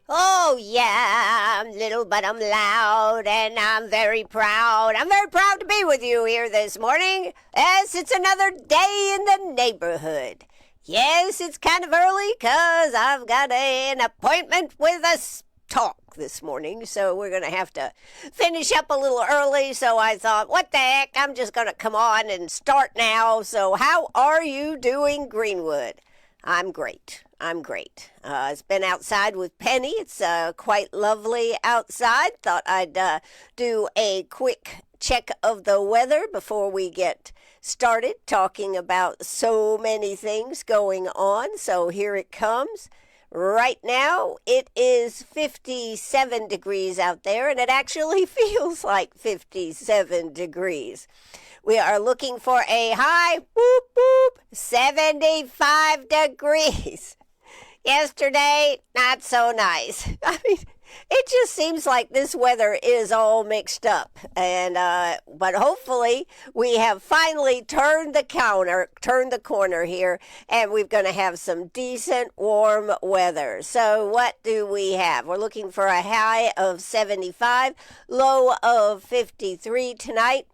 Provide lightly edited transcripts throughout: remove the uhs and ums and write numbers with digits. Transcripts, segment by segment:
Oh, yeah, I'm little, but I'm loud, and I'm very proud. I'm very proud to be with you here this morning, as it's another day in the neighborhood. Yes, it's kind of early, 'cause I've got an appointment with a talk this morning, so we're going to have to finish up a little early. So I thought, what the heck, I'm just going to come on and start now. So how are you doing, Greenwood? I'm great. I'm great. It's been outside with Penny. It's quite lovely outside. Thought I'd do a quick check of the weather before we get started talking about so many things going on. So here it comes. Right now, it is 57 degrees out there, and it actually feels like 57 degrees. We are looking for a high, whoop, whoop, 75 degrees. Yesterday, not so nice. I mean, it just seems like this weather is all mixed up. And but hopefully we have finally turned the corner here, and we're going to have some decent warm weather. So what do we have? We're looking for a high of 75, low of 53 tonight.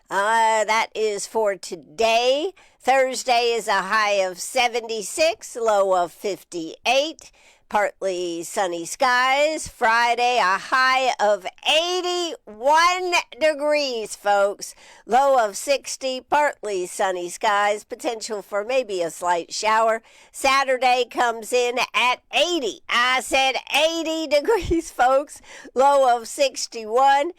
That is for today. Thursday is a high of 76, low of 58. Partly sunny skies. Friday, a high of 81 degrees, folks. Low of 60, partly sunny skies. Potential for maybe a slight shower. Saturday comes in at 80. I said 80 degrees, folks. Low of 61.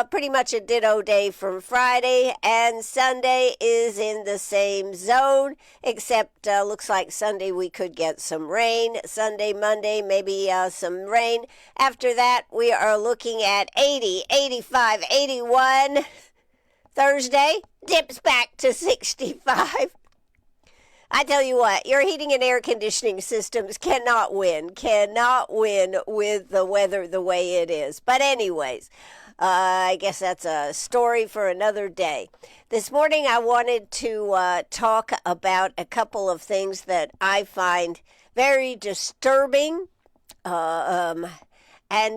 Pretty much a ditto day from Friday. And Sunday is in the same zone, except looks like Sunday we could get some rain. Sunday, Monday, maybe some rain. After that, we are looking at 80, 85, 81. Thursday dips back to 65. I tell you what, your heating and air conditioning systems cannot win with the weather the way it is. But anyways, I guess that's a story for another day. This morning I wanted to talk about a couple of things that I find very disturbing and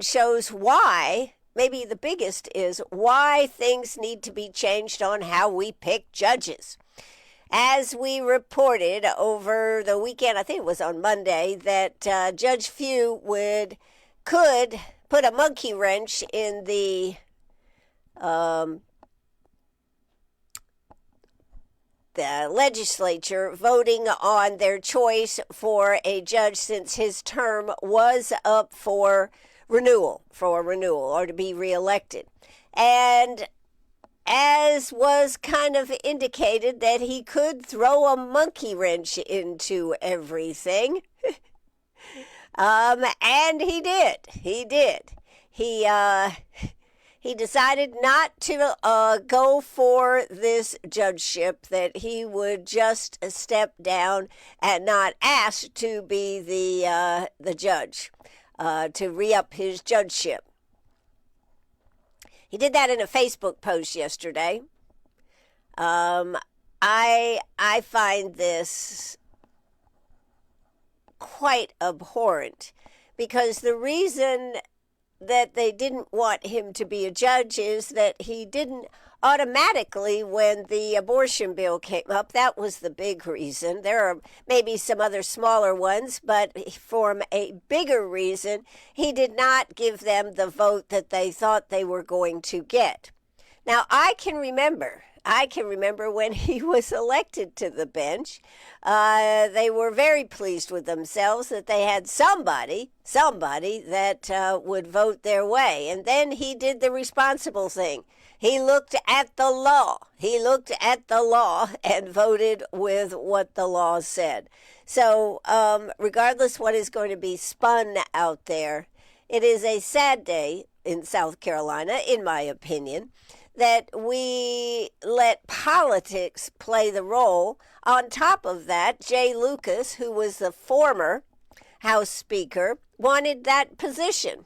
shows why, maybe the biggest is why things need to be changed on how we pick judges. As we reported over the weekend, I think it was on Monday, that Judge Few could put a monkey wrench in the legislature voting on their choice for a judge, since his term was up for renewal or to be reelected. And as was kind of indicated, that he could throw a monkey wrench into everything. And he did. He decided not to go for this judgeship, that he would just step down and not ask to be the judge, to re-up his judgeship. He did that in a Facebook post yesterday. I find this quite abhorrent, because the reason that they didn't want him to be a judge is that he didn't automatically, when the abortion bill came up, that was the big reason. There are maybe some other smaller ones, but for a bigger reason, he did not give them the vote that they thought they were going to get. Now, I can remember when he was elected to the bench. They were very pleased with themselves that they had somebody that would vote their way. And then he did the responsible thing. He looked at the law. And voted with what the law said. So regardless what is going to be spun out there, it is a sad day in South Carolina, in my opinion, that we let politics play the role. On top of that, Jay Lucas, who was the former House Speaker, wanted that position.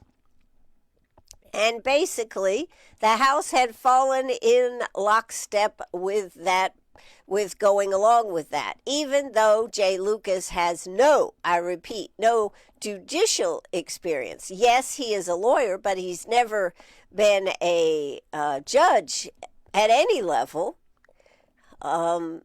And basically, the House had fallen in lockstep with with going along with that, even though Jay Lucas has I repeat, no judicial experience. Yes, he is a lawyer, but he's never been a judge at any level. Don't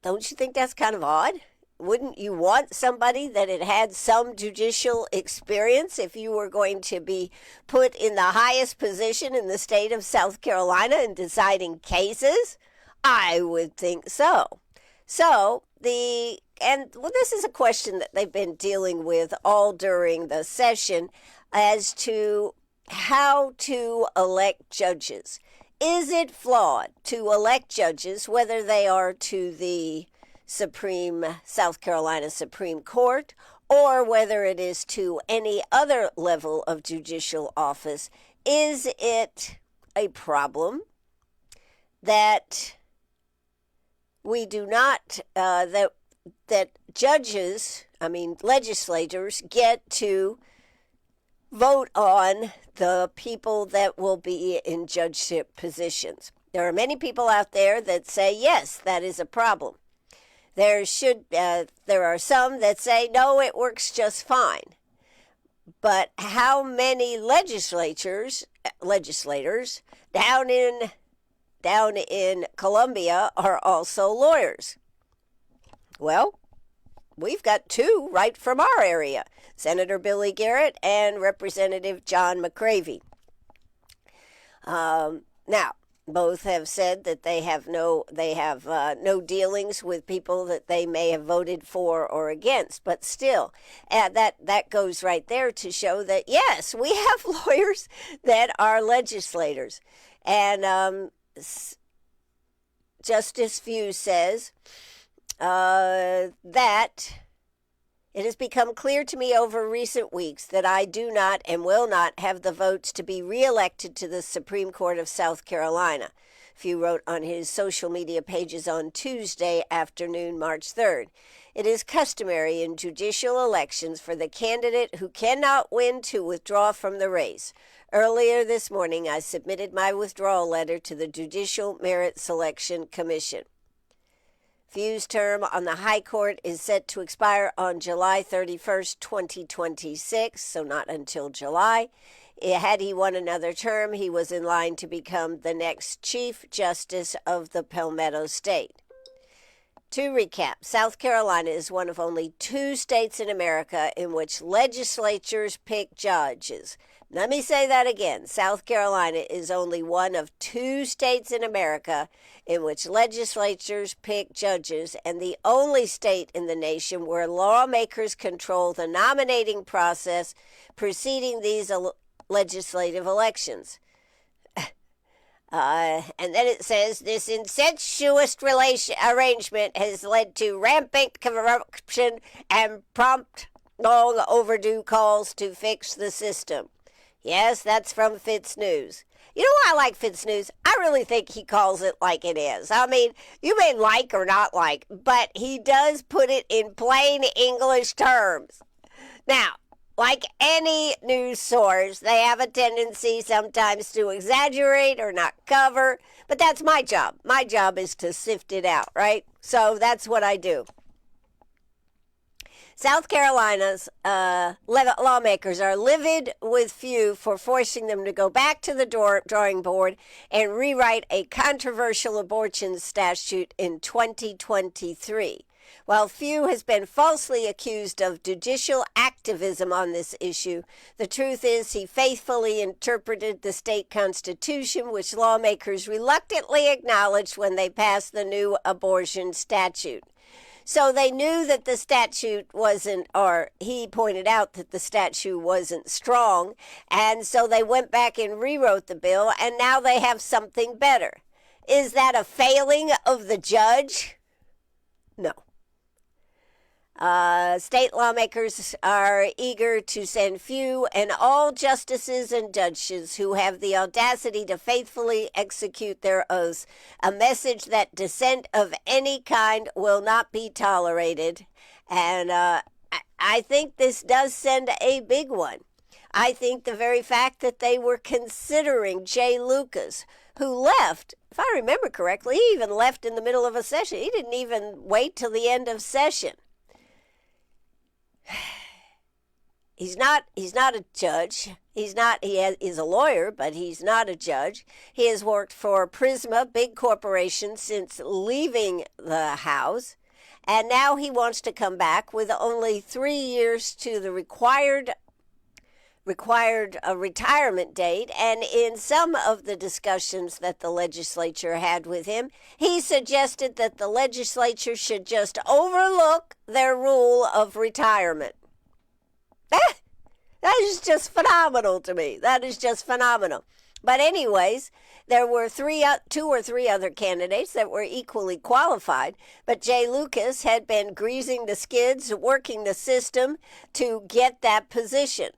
you think that's kind of odd? Wouldn't you want somebody that had some judicial experience if you were going to be put in the highest position in the state of South Carolina in deciding cases? I would think so. This is a question that they've been dealing with all during the session as to how to elect judges. Is it flawed to elect judges, whether they are to the South Carolina Supreme Court, or whether it is to any other level of judicial office? Is it a problem that we do not, that legislators get to vote on the people that will be in judgeship positions? There are many people out there that say, yes, that is a problem. There are some that say, no, it works just fine. But how many legislators down in Columbia are also lawyers? Well, we've got two right from our area, Senator Billy Garrett and Representative John McCravey. Now, both have said that they have no dealings with people that they may have voted for or against. But still, that goes right there to show that, yes, we have lawyers that are legislators. And Justice Few says that it has become clear to me over recent weeks that I do not and will not have the votes to be reelected to the Supreme Court of South Carolina. Few wrote on his social media pages on Tuesday afternoon, March 3rd. It is customary in judicial elections for the candidate who cannot win to withdraw from the race. Earlier this morning, I submitted my withdrawal letter to the Judicial Merit Selection Commission. Few's term on the High Court is set to expire on July 31st, 2026, so not until July. Had he won another term, he was in line to become the next Chief Justice of the Palmetto State. To recap, South Carolina is one of only 2 states in America in which legislatures pick judges. Let me say that again. South Carolina is only one of 2 states in America in which legislatures pick judges, and the only state in the nation where lawmakers control the nominating process preceding these legislative elections. And then it says, this incestuous arrangement has led to rampant corruption and prompt, long overdue calls to fix the system. Yes, that's from Fitz News. You know why I like Fitz News? I really think he calls it like it is. I mean, you may like or not like, but he does put it in plain English terms. Now, like any news source, they have a tendency sometimes to exaggerate or not cover, but that's my job. My job is to sift it out, right? So that's what I do. South Carolina's lawmakers are livid with Few for forcing them to go back to the drawing board and rewrite a controversial abortion statute in 2023. While Few has been falsely accused of judicial activism on this issue, the truth is he faithfully interpreted the state constitution, which lawmakers reluctantly acknowledged when they passed the new abortion statute. So they knew that the statute wasn't, or he pointed out that the statute wasn't strong, and so they went back and rewrote the bill, and now they have something better. Is that a failing of the judge? No. State lawmakers are eager to send Few and all justices and judges who have the audacity to faithfully execute their oaths a message that dissent of any kind will not be tolerated. And I think this does send a big one. I think the very fact that they were considering Jay Lucas, who left, if I remember correctly, he even left in the middle of a session. He didn't even wait till the end of session. He's not a judge. He is a lawyer, but he's not a judge. He has worked for Prisma, big corporation, since leaving the House. And now he wants to come back with only 3 years to the required retirement date. And in some of the discussions that the legislature had with him, he suggested that the legislature should just overlook their rule of retirement. That is just phenomenal to me. That is just phenomenal. But anyways, there were 2 or 3 other candidates that were equally qualified, but Jay Lucas had been greasing the skids, working the system to get that position.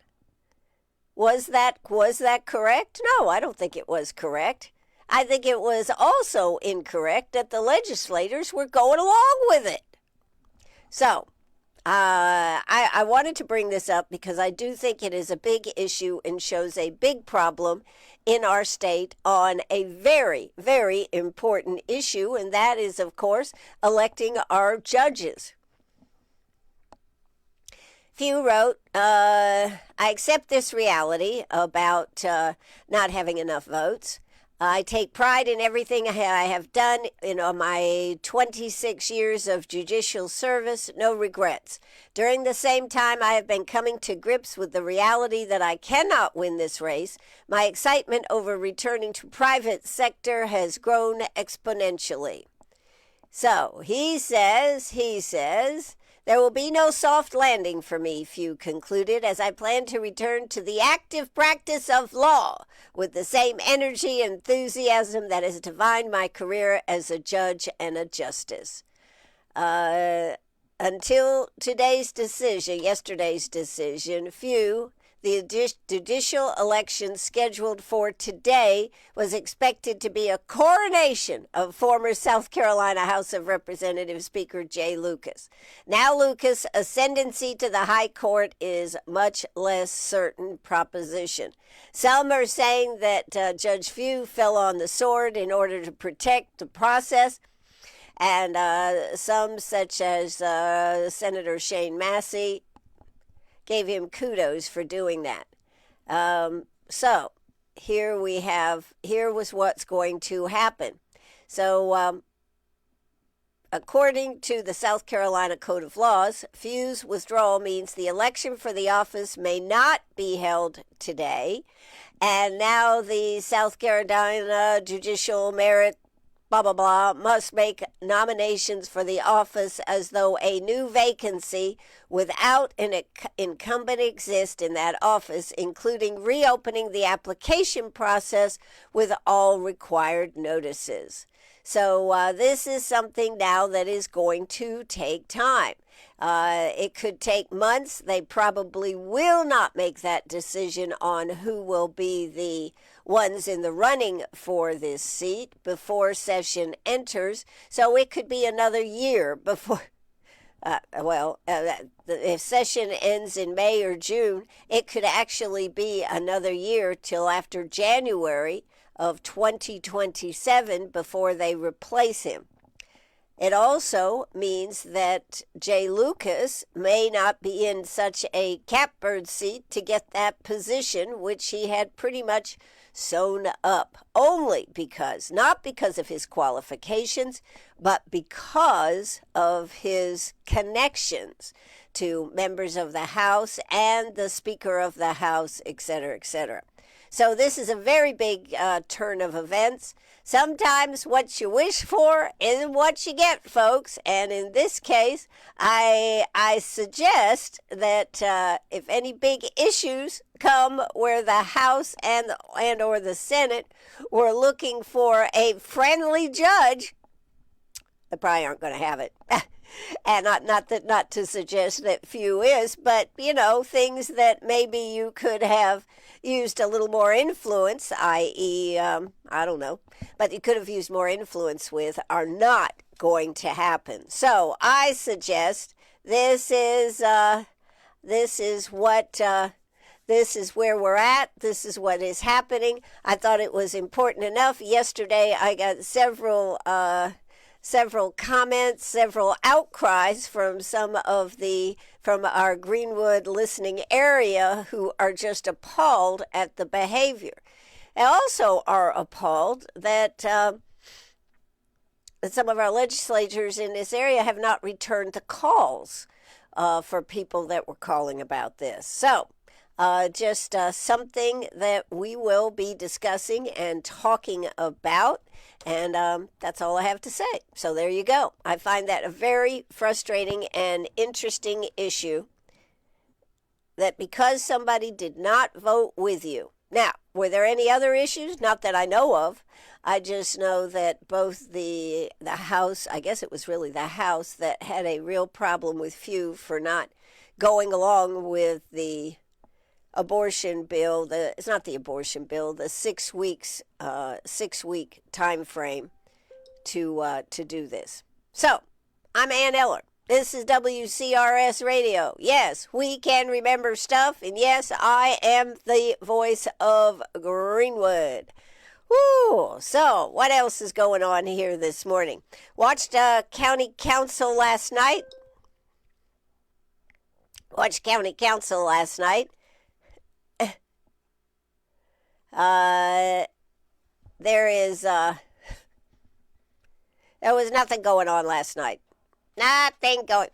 Was that correct? No, I don't think it was correct. I think it was also incorrect that the legislators were going along with it. So, I wanted to bring this up because I do think it is a big issue and shows a big problem in our state on a very, very important issue, and that is, of course, electing our judges. Few wrote, I accept this reality about not having enough votes. I take pride in everything I have done in my 26 years of judicial service, no regrets. During the same time, I have been coming to grips with the reality that I cannot win this race. My excitement over returning to private sector has grown exponentially. So he says, there will be no soft landing for me, Few concluded, as I plan to return to the active practice of law with the same energy and enthusiasm that has defined my career as a judge and a justice. Until yesterday's decision, Few, the judicial election scheduled for today, was expected to be a coronation of former South Carolina House of Representatives Speaker Jay Lucas. Now Lucas' ascendancy to the high court is much less certain proposition. Some are saying that Judge Few fell on the sword in order to protect the process, and some, such as Senator Shane Massey, gave him kudos for doing that. So here was what's going to happen. So according to the South Carolina Code of Laws, Few's withdrawal means the election for the office may not be held today. And now the South Carolina Judicial Merit blah, blah, blah, must make nominations for the office as though a new vacancy without an incumbent exists in that office, including reopening the application process with all required notices. So this is something now that is going to take time. It could take months. They probably will not make that decision on who will be the ones in the running for this seat before session enters. So it could be another year before, if session ends in May or June, it could actually be another year till after January of 2027 before they replace him. It also means that Jay Lucas may not be in such a catbird seat to get that position, which he had pretty much sewn up, only because, not because of his qualifications, but because of his connections to members of the House and the Speaker of the House, etc., etc. So this is a very big turn of events. Sometimes what you wish for isn't what you get, folks. And in this case, I suggest that if any big issues come where the House and or the Senate were looking for a friendly judge, they probably aren't going to have it. And not to suggest that Few is, but, things that maybe you could have used a little more influence, i.e., I don't know, but you could have used more influence with, are not going to happen. So I suggest this is what This is where we're at. This is what is happening. I thought it was important enough. Yesterday, I got several comments, several outcries from from our Greenwood listening area who are just appalled at the behavior. They also are appalled that some of our legislators in this area have not returned the calls for people that were calling about this. So, just something that we will be discussing and talking about. And that's all I have to say. So there you go. I find that a very frustrating and interesting issue, that because somebody did not vote with you. Now, were there any other issues? Not that I know of. I just know that both the House, I guess it was really the House, that had a real problem with few for not going along with the abortion bill. It's not the abortion bill, the 6 week time frame to do this. So, I'm Ann Eller. This is WCRS Radio. Yes, we can remember stuff, and yes, I am the voice of Greenwood. Woo! So, what else is going on here this morning? Watched County Council last night. There was nothing going on last night. Nothing going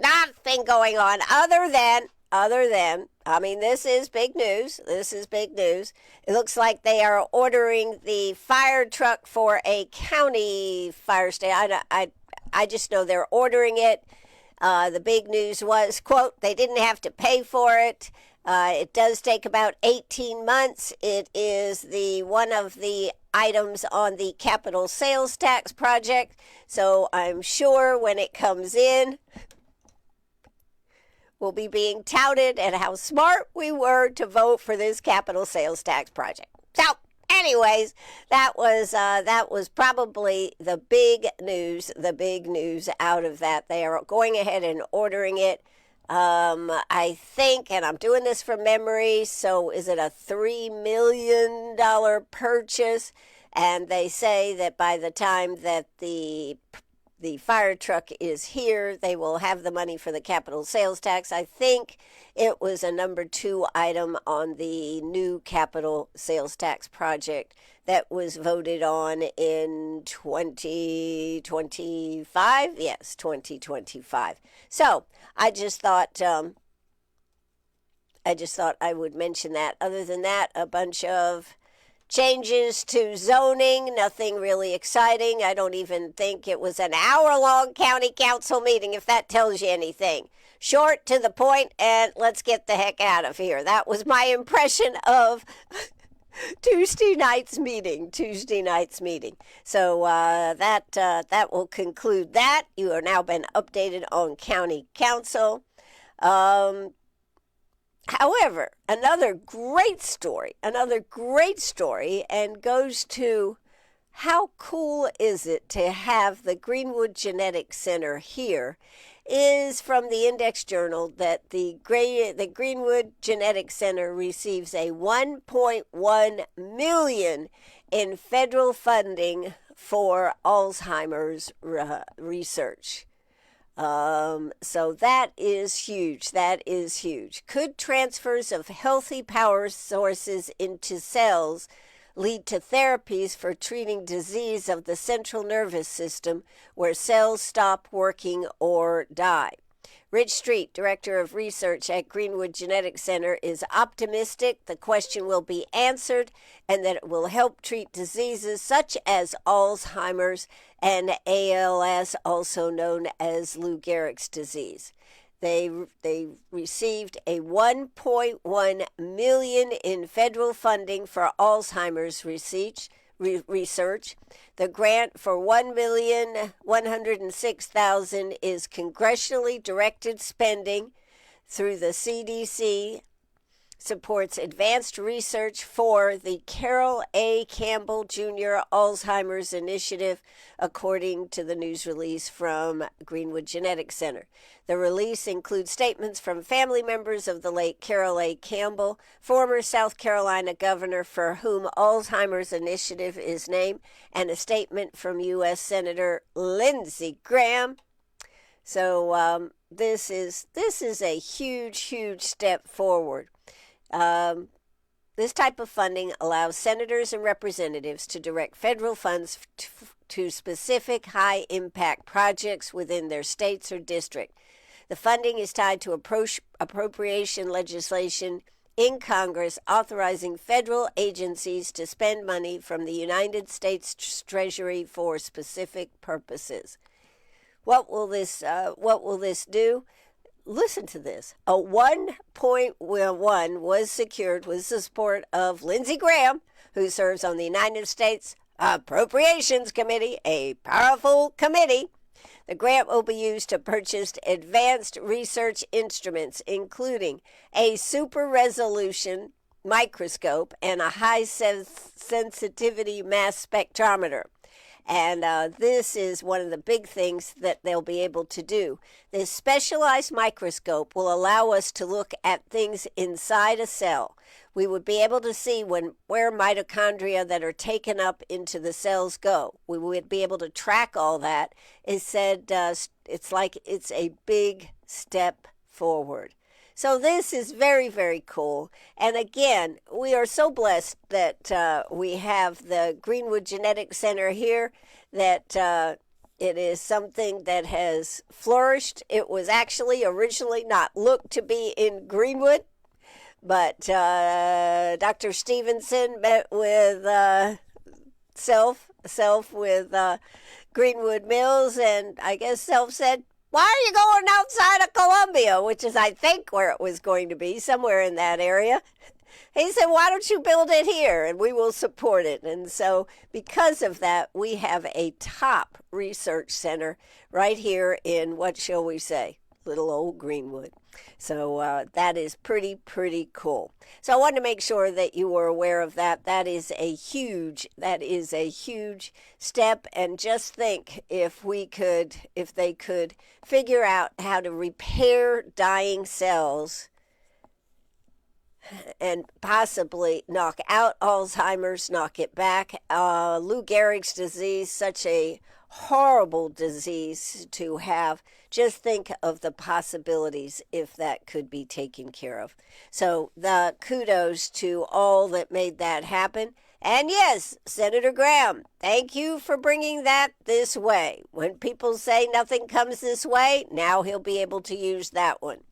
on other than, I mean, this is big news. It looks like they are ordering the fire truck for a county fire station. I just know they're ordering it. The big news was, quote, they didn't have to pay for it. It does take about 18 months. It is one of the items on the capital sales tax project. So I'm sure when it comes in, we'll be being touted at how smart we were to vote for this capital sales tax project. So anyways, that was probably the big news out of that. They are going ahead and ordering it. I think, and I'm doing this from memory, so is it a $3 million purchase? And they say that by the time that the fire truck is here, they will have the money for the capital sales tax. I think it was a number 2 item on the new capital sales tax project that was voted on in 2025. Yes, 2025. So I just thought I would mention that. Other than that, a bunch of changes to zoning, nothing really exciting. I don't even think it was an hour-long county council meeting, if that tells you anything. Short, to the point, and let's get the heck out of here. That was my impression of Tuesday night's meeting. So that will conclude that. You are now been updated on county council. However, another great story, and goes to how cool is it to have the Greenwood Genetic Center here, is from the Index Journal that the Greenwood Genetic Center receives a $1.1 million in federal funding for Alzheimer's research. So that is huge. Could transfers of healthy power sources into cells lead to therapies for treating disease of the central nervous system where cells stop working or die? Rich Street, Director of Research at Greenwood Genetic Center, is optimistic the question will be answered and that it will help treat diseases such as Alzheimer's and ALS, also known as Lou Gehrig's disease. They received a $1.1 million in federal funding for Alzheimer's research. The grant for $1,106,000 is congressionally directed spending through the CDC supports advanced research for the Carol A. Campbell Jr. Alzheimer's Initiative, according to the news release from Greenwood Genetics Center. The release includes statements from family members of the late Carol A. Campbell, former South Carolina governor for whom Alzheimer's Initiative is named, and a statement from U.S. Senator Lindsey Graham. So this is a huge step forward. This type of funding allows senators and representatives to direct federal funds to specific high-impact projects within their states or district. The funding is tied to appropriation legislation in Congress authorizing federal agencies to spend money from the United States Treasury for specific purposes. What will this do? Listen to this. A 1.1 was secured with the support of Lindsey Graham, who serves on the United States Appropriations Committee, a powerful committee. The grant will be used to purchase advanced research instruments, including a super-resolution microscope and a high-sensitivity mass spectrometer. And this is one of the big things that they'll be able to do. This specialized microscope will allow us to look at things inside a cell. We would be able to see where mitochondria that are taken up into the cells go. We would be able to track all that. It said it's like it's a big step forward. So this is very cool. And again, we are so blessed that we have the Greenwood Genetics Center here, that it is something that has flourished. It was actually originally not looked to be in Greenwood, but Dr. Stevenson met with Self with Greenwood Mills, and I guess Self said, "Why are you going outside of Columbia?" Which is, I think, where it was going to be, somewhere in that area. He said, "Why don't you build it here and we will support it?" And so because of that, we have a top research center right here in, what shall we say, little old Greenwood. So that is pretty cool. So I wanted to make sure that you were aware of that. That is a huge step. And just think if they could figure out how to repair dying cells and possibly knock out Alzheimer's, knock it back. Lou Gehrig's disease, such a horrible disease to have. Just think of the possibilities if that could be taken care of. So the kudos to all that made that happen. And yes, Senator Graham, thank you for bringing that this way. When people say nothing comes this way, now he'll be able to use that one.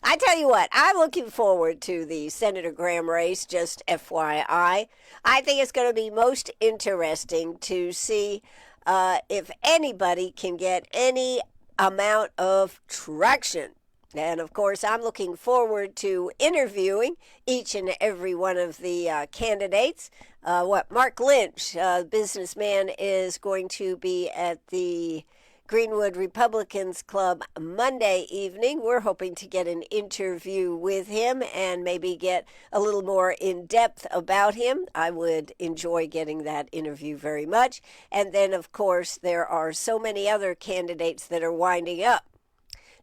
I tell you what, I'm looking forward to the Senator Graham race, just FYI. I think it's going to be most interesting to see if anybody can get any amount of traction. And of course, I'm looking forward to interviewing each and every one of the candidates. Mark Lynch, businessman, is going to be at the Greenwood Republicans Club Monday evening. We're hoping to get an interview with him and maybe get a little more in depth about him. I would enjoy getting that interview very much. And then, of course, there are so many other candidates that are winding up.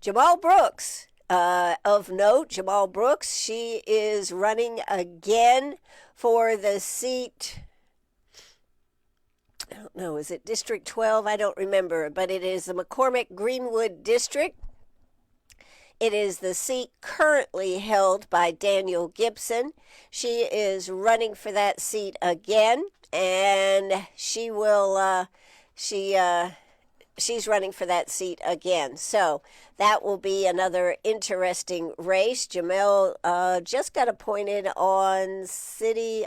Jamal Brooks, of note, Jamal Brooks, she is running again for the seat. I don't know, is it District 12? I don't remember, but it is the McCormick Greenwood District. It is the seat currently held by Daniel Gibson. She is running for that seat again, and she will, she's running for that seat again. So that will be another interesting race. Jamel just got appointed not on city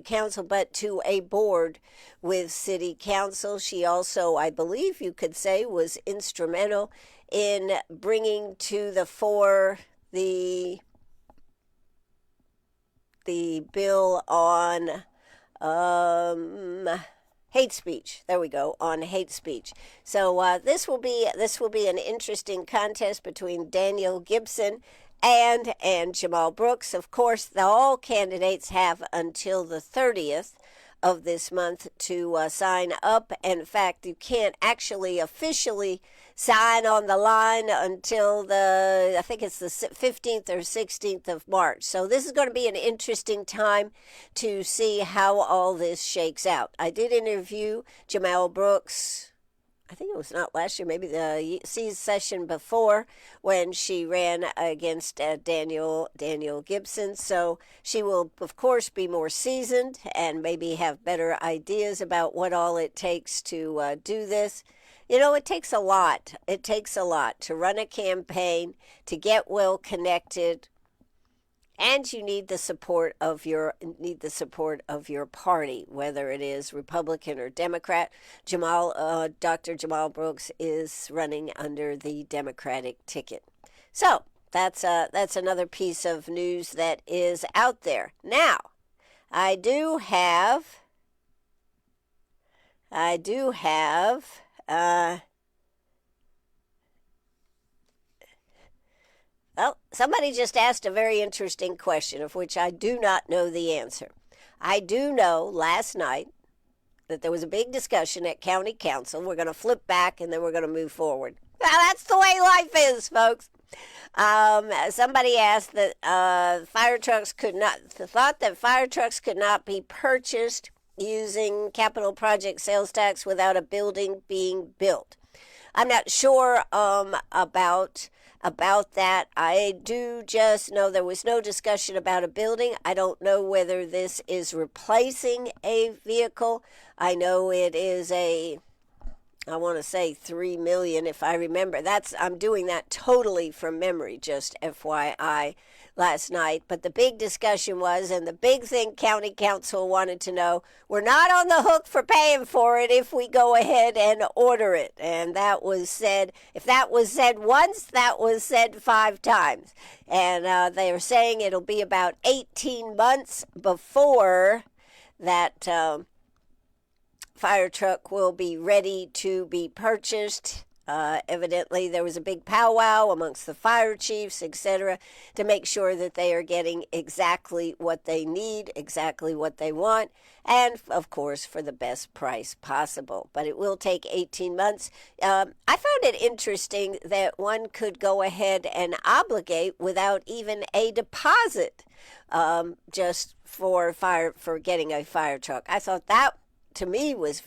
council, but to a board with city council. She also, I believe you could say, was instrumental in bringing to the fore the bill on hate speech. There we go, on hate speech. So this will be an interesting contest between Daniel Gibson and Jamal Brooks. Of course, all candidates have until the 30th of this month to sign up. And in fact, you can't actually officially sign on the line until I think it's the 15th or 16th of March. So this is going to be an interesting time to see how all this shakes out. I did interview Jamal Brooks, I think it was not last year, maybe the session before, when she ran against Daniel Gibson. So she will, of course, be more seasoned and maybe have better ideas about what all it takes to do this. You know, it takes a lot. It takes a lot to run a campaign, to get well connected, and you need the support of your party, whether it is Republican or Democrat. Dr. Jamal Brooks is running under the Democratic ticket. So that's another piece of news that is out there. Now, I do have. Well, somebody just asked a very interesting question of which I do not know the answer. I do know last night that there was a big discussion at County Council. We're going to flip back and then we're going to move forward. Well, that's the way life is, folks. Somebody asked that thought that fire trucks could not be purchased using capital project sales tax without a building being built. I'm not sure about that. I do just know there was no discussion about a building. I don't know whether this is replacing a vehicle. I know it is I want to say $3 million if I remember. I'm doing that totally from memory, just FYI, last night. But the big discussion was, and the big thing County Council wanted to know, we're not on the hook for paying for it if we go ahead and order it. And that was said, if that was said once, that was said 5 times. And they are saying it'll be about 18 months before that fire truck will be ready to be purchased. Evidently, there was a big powwow amongst the fire chiefs, etc., to make sure that they are getting exactly what they need, exactly what they want, and, of course, for the best price possible. But it will take 18 months. I found it interesting that one could go ahead and obligate without even a deposit just for getting a fire truck. I thought that, to me, was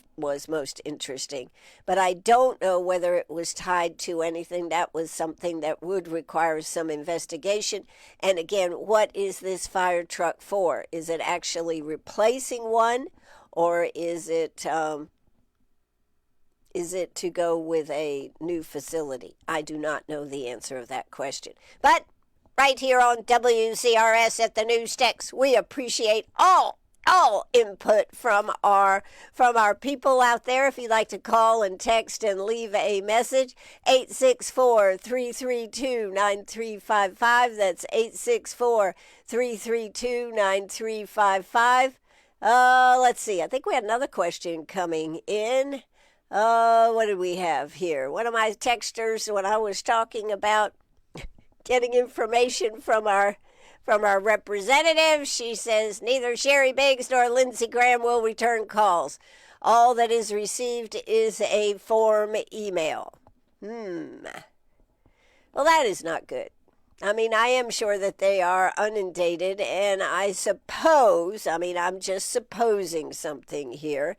most interesting. But I don't know whether it was tied to anything. That was something that would require some investigation. And again, what is this fire truck for? Is it actually replacing one, or is it to go with a new facility? I do not know the answer of that question. But right here on WCRS at the News Text, we appreciate all input from our people out there. If you'd like to call and text and leave a message, 864-332-9355. That's 864-332-9355. Let's see. I think we had another question coming in. What did we have here? One of my texters, when I was talking about getting information from our representative, she says neither Sherry Biggs nor Lindsey Graham will return calls. All that is received is a form email. Well, that is not good. I mean, I am sure that they are inundated, and I suppose, I'm just supposing something here,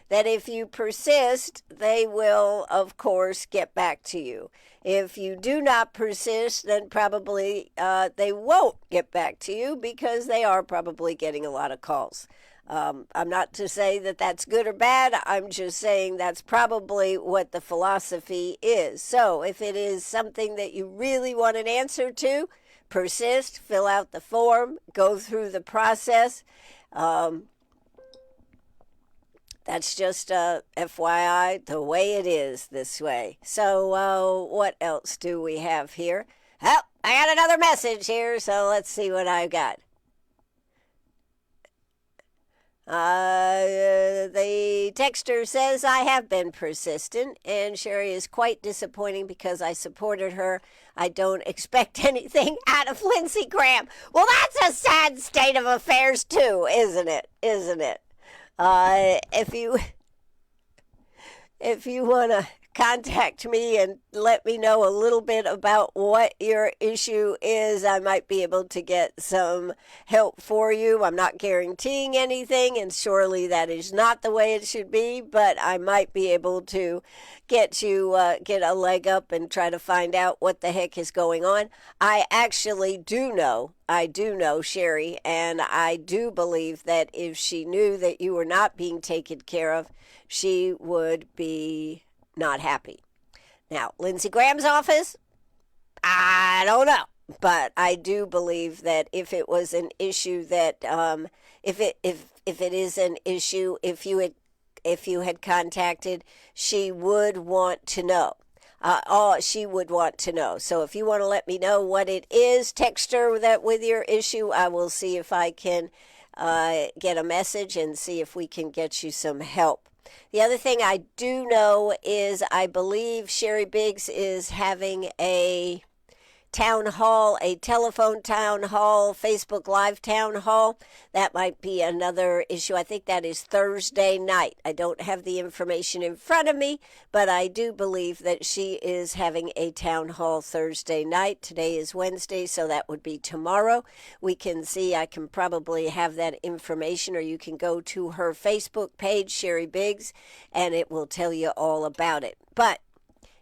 that if you persist, they will, of course, get back to you. If you do not persist, then probably they won't get back to you because they are probably getting a lot of calls. I'm not to say that that's good or bad. I'm just saying that's probably what the philosophy is. So if it is something that you really want an answer to, persist, fill out the form, go through the process. That's just FYI, the way it is this way. So what else do we have here? Oh, I got another message here, so let's see what I've got. The texter says, I have been persistent, and Sherry is quite disappointing because I supported her. I don't expect anything out of Lindsey Graham. Well, that's a sad state of affairs, too, isn't it? Isn't it? If you want to contact me and let me know a little bit about what your issue is, I might be able to get some help for you. I'm not guaranteeing anything, and surely that is not the way it should be, but I might be able to get a leg up and try to find out what the heck is going on. I do know Sherry, and I do believe that if she knew that you were not being taken care of, she would be not happy. Now, Lindsey Graham's office, I don't know, but I do believe that if it was an issue that if it is an issue, if you had contacted, she would want to know. She would want to know. So if you want to let me know what it is, text her that with your issue. I will see if I can get a message and see if we can get you some help. The other thing I do know is I believe Sherry Biggs is having a town hall, a telephone town hall, Facebook Live town hall. That might be another issue. I think that is Thursday night. I don't have the information in front of me, but I do believe that she is having a town hall Thursday night. Today is Wednesday, so that would be tomorrow. We can see, I can probably have that information, or you can go to her Facebook page, Sherry Biggs, and it will tell you all about it. But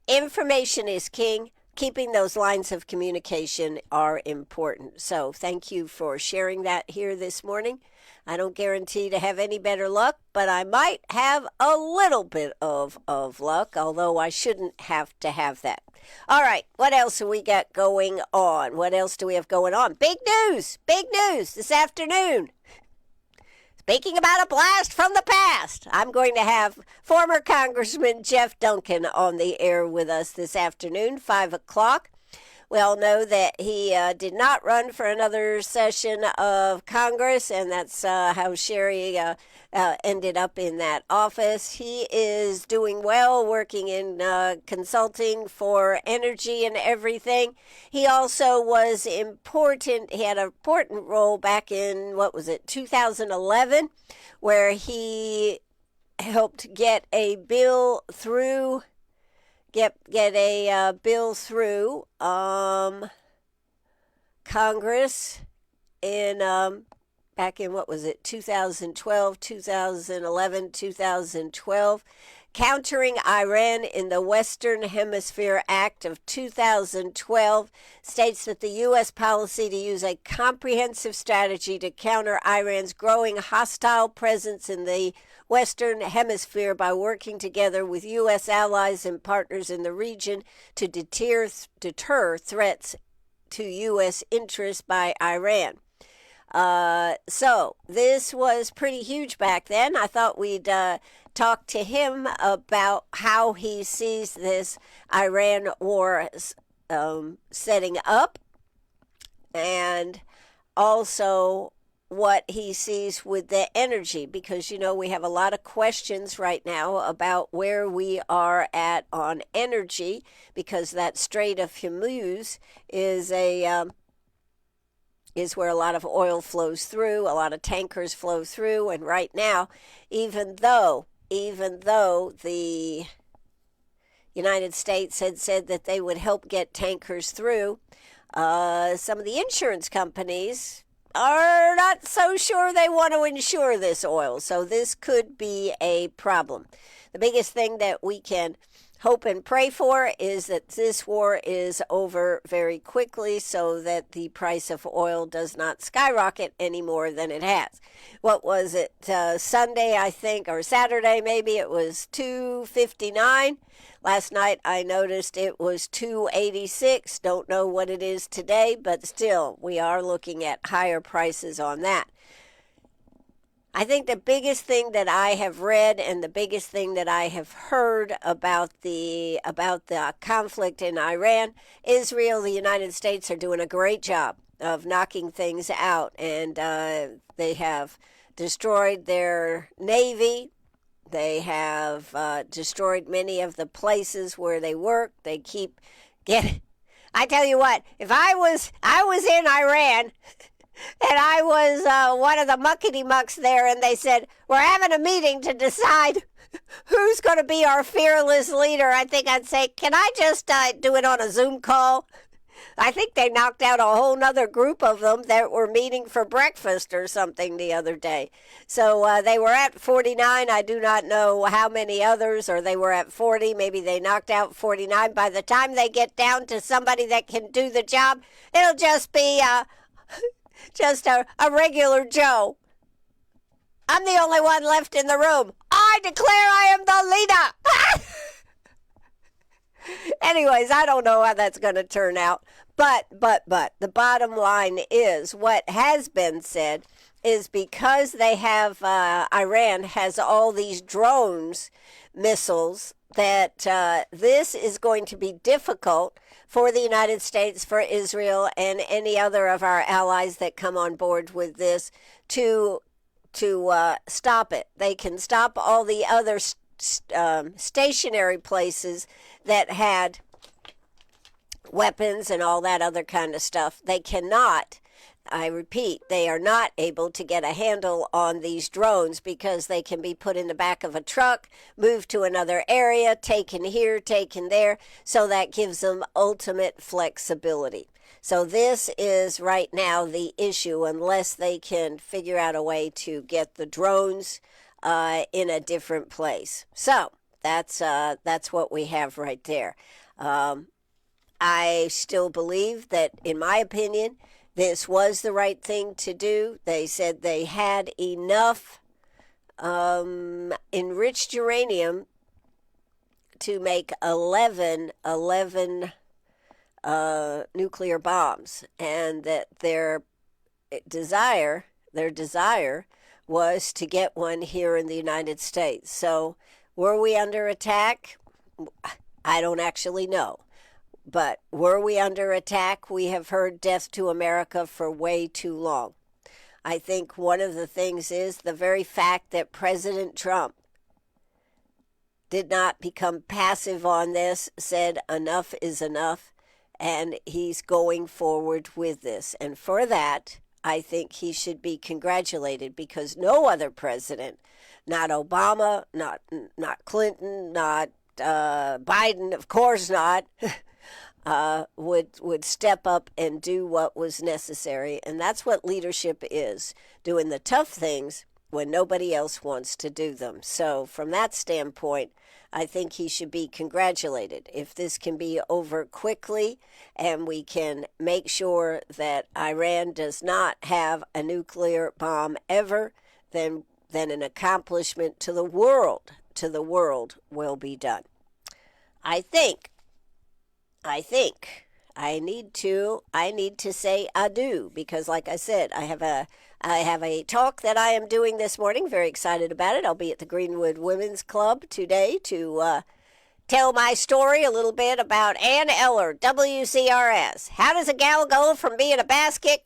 information is king. Keeping those lines of communication are important. So thank you for sharing that here this morning. I don't guarantee to have any better luck, but I might have a little bit of luck, although I shouldn't have to have that. All right, what else have we got going on? What else do we have going on? Big news this afternoon. Speaking about a blast from the past, I'm going to have former Congressman Jeff Duncan on the air with us this afternoon, 5 o'clock. We all know that he did not run for another session of Congress, and that's how Sherry ended up in that office. He is doing well, working in consulting for energy and everything. He also was important. He had an important role back in, 2011, where he helped get a bill through Congress in back in 2012, 2011, 2012, Countering Iran in the Western Hemisphere Act of 2012 states that the U.S. policy to use a comprehensive strategy to counter Iran's growing hostile presence in the Western Hemisphere by working together with U.S. allies and partners in the region to deter threats to U.S. interests by Iran. So this was pretty huge back then. I thought we'd talk to him about how he sees this Iran war setting up, and also what he sees with the energy, because, we have a lot of questions right now about where we are at on energy, because that Strait of Hormuz is where a lot of oil flows through, a lot of tankers flow through, and right now, even though the United States had said that they would help get tankers through, some of the insurance companies are not so sure they want to insure this oil. So this could be a problem. The biggest thing that we can hope and pray for is that this war is over very quickly so that the price of oil does not skyrocket any more than it has. What was it, Sunday, I think, or Saturday maybe, it was $2.59. Last night I noticed it was $2.86. Don't know what it is today, but still we are looking at higher prices on that. I think the biggest thing that I have read and the biggest thing that I have heard about the conflict in Iran, Israel, the United States are doing a great job of knocking things out, and they have destroyed their navy. They have destroyed many of the places where they work. They keep getting. I tell you what, if I was in Iran and I was one of the muckety mucks there, and they said we're having a meeting to decide who's going to be our fearless leader, I think I'd say, can I just do it on a Zoom call? I think they knocked out a whole nother group of them that were meeting for breakfast or something the other day. So they were at 49. I do not know how many others, or they were at 40. Maybe they knocked out 49. By the time they get down to somebody that can do the job, it'll just be just a regular Joe. I'm the only one left in the room. I declare I am the leader. Anyways, I don't know how that's going to turn out. But the bottom line is what has been said is because they have, Iran has all these drones, missiles, that this is going to be difficult for the United States, for Israel, and any other of our allies that come on board with this to stop it. They can stop all the other stationary places that had weapons and all that other kind of stuff. They cannot, I repeat, they are not able to get a handle on these drones because they can be put in the back of a truck, moved to another area, taken here, taken there. So that gives them ultimate flexibility. So this is right now the issue, unless they can figure out a way to get the drones in a different place. So that's what we have right there. I still believe that, in my opinion, this was the right thing to do. They said they had enough enriched uranium to make 11 nuclear bombs, and that their desire was to get one here in the United States. So were we under attack? I don't actually know. But were we under attack? We have heard death to America for way too long. I think one of the things is the very fact that President Trump did not become passive on this, said enough is enough, and he's going forward with this. And for that, I think he should be congratulated, because no other president, not Obama, not Clinton, not Biden, of course not, would step up and do what was necessary. And that's what leadership is, doing the tough things when nobody else wants to do them. So from that standpoint, I think he should be congratulated. If this can be over quickly and we can make sure that Iran does not have a nuclear bomb ever, then an accomplishment to the world will be done. I think I need to say adieu, because like I said, I have a talk that I am doing this morning. Very excited about it. I'll be at the Greenwood Women's Club today to tell my story a little bit about Ann Eller, WCRS. How does a gal go from being a basket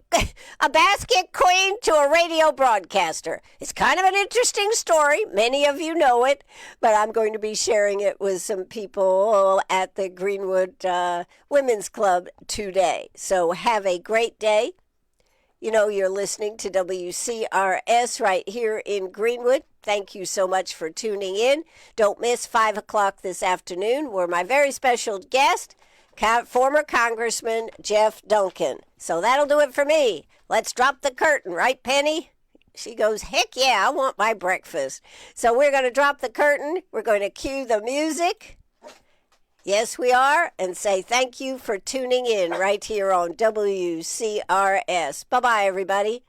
queen to a radio broadcaster? It's kind of an interesting story. Many of you know it, but I'm going to be sharing it with some people at the Greenwood Women's Club today. So have a great day. You know, you're listening to WCRS right here in Greenwood. Thank you so much for tuning in. Don't miss 5 o'clock this afternoon, where my very special guest, former Congressman Jeff Duncan. So that'll do it for me. Let's drop the curtain, right, Penny? She goes, heck yeah, I want my breakfast. So we're going to drop the curtain. We're going to cue the music. Yes, we are, and say thank you for tuning in right here on WCRS. Bye-bye, everybody.